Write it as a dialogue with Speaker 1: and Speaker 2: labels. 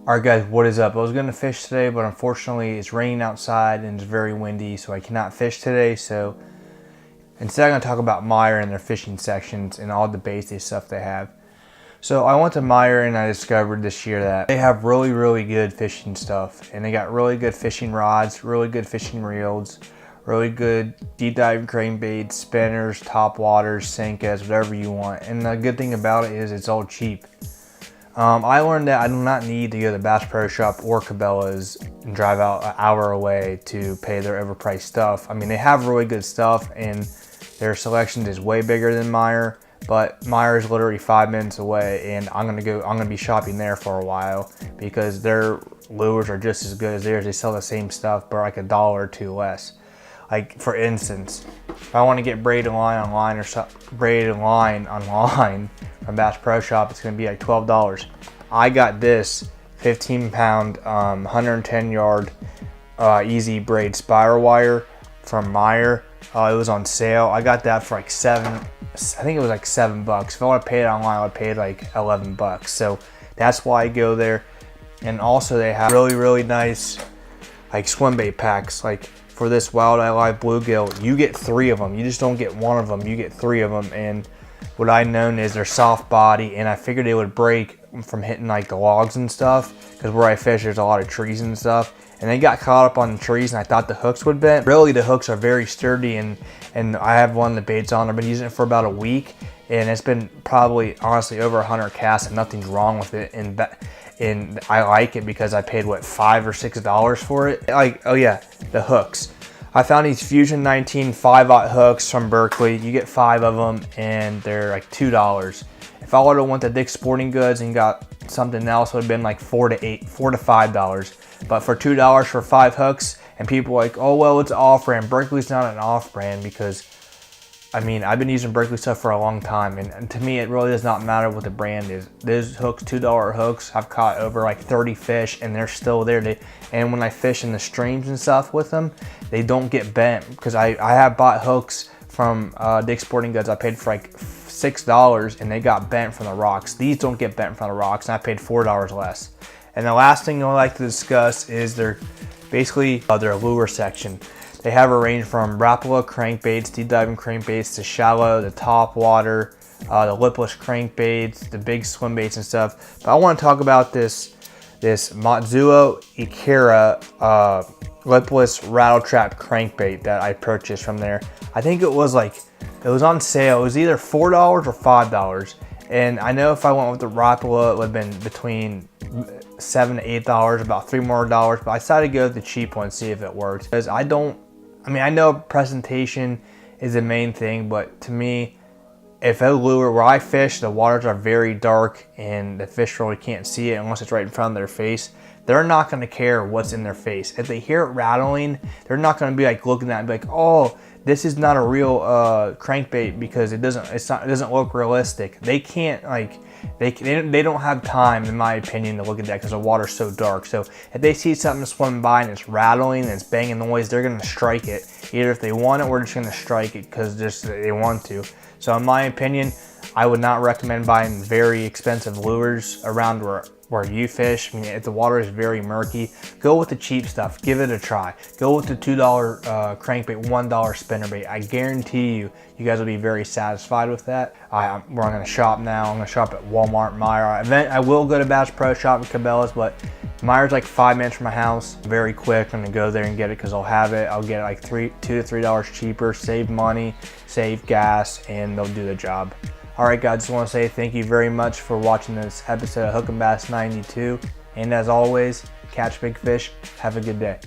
Speaker 1: Alright guys, what is up? I was going to fish today, but unfortunately it's raining outside and it's very windy, so I cannot fish today. So instead I'm going to talk about Meijer and their fishing sections and all the basic stuff they have. So I went to Meijer and I discovered this year that they have really good fishing stuff. And they got really good fishing rods, really good fishing reels, really good deep dive crankbaits, spinners, top waters, Senkas, whatever you want. And the good thing about it is it's all cheap. I learned that I do not need to go to the Bass Pro Shop or Cabela's and drive out an hour away to pay their overpriced stuff. I mean, they have really good stuff and their selection is way bigger than Meijer, but Meijer is literally 5 minutes away, and I'm gonna be shopping there for a while because their lures are just as good as theirs. They sell the same stuff, but like $1 or $2 less. Like for instance, if I want to get braided line online from Bass Pro Shop, it's going to be like $12. I got this 15-pound, 110-yard easy braid spiral wire from Meijer. It was on sale. I got that for like I think it was like $7. If I would have paid it online, I would have paid like $11. So that's why I go there. And also they have really nice like swim bait packs. Like for this Wildeye Live bluegill, you get 3 of them. You just don't get 1 of them, you get 3 of them. And what I known is they're soft body, and I figured they would break from hitting like the logs and stuff, because where I fish there's a lot of trees and stuff, and they got caught up on the trees and I thought the hooks would bend. Really, the hooks are very sturdy, and I have one of the baits on. I've been using it for about a week, and it's been probably honestly over 100 casts and nothing's wrong with it. And I like it because I paid what, $5 or $6 for it. Like, oh yeah, the hooks. I found these Fusion 19 5/0 hooks from Berkeley. You get 5 of them and they're like $2. If I would have went to Dick's Sporting Goods and got something else, it would have been like $4 to $5. But for $2 for 5 hooks, and people are like, oh well, it's off-brand. Berkeley's not an off-brand because, I mean, I've been using Berkeley stuff for a long time, and to me it really does not matter what the brand is. Those hooks, $2 hooks, I've caught over like 30 fish and they're still there. And when I fish in the streams and stuff with them, they don't get bent, because I have bought hooks from Dick's Sporting Goods. I paid for like $6 and they got bent from the rocks. These don't get bent from the rocks, and I paid $4 less. And the last thing I'd like to discuss is their lure section. They have a range from Rapala crankbaits, deep diving crankbaits, to shallow, the top water, the lipless crankbaits, the big swim baits and stuff. But I want to talk about this Matsuo Ikera lipless rattle trap crankbait that I purchased from there. I think it was on sale. It was either $4 or $5. And I know if I went with the Rapala, it would have been between $7 to $8, about $3 more. But I decided to go with the cheap one, see if it works. Because I know presentation is the main thing, but to me, if a lure, where I fish, the waters are very dark and the fish really can't see it unless it's right in front of their face, they're not going to care what's in their face. If they hear it rattling, they're not going to be like looking at it and be like, oh, this is not a real crankbait, because it doesn't look realistic. They can't, like, they don't have time, in my opinion, to look at that because the water's so dark. So if they see something swimming by and it's rattling and it's banging noise, they're gonna strike it. Either if they want it, or just gonna strike it because they want to. So in my opinion, I would not recommend buying very expensive lures around where you fish. I mean, if the water is very murky, go with the cheap stuff. Give it a try. Go with the $2 crankbait, $1 spinnerbait. I guarantee you guys will be very satisfied with that. I'm going to shop now. I'm going to shop at Walmart, Meijer. I will go to Bass Pro Shop and Cabela's, but Meijer's like 5 minutes from my house. Very quick. I'm going to go there and get it because I'll have it. I'll get it like $2 to $3 cheaper. Save money, save gas, and they'll do the job. Alright guys, just want to say thank you very much for watching this episode of Hook 'em Bass 92. And as always, catch big fish. Have a good day.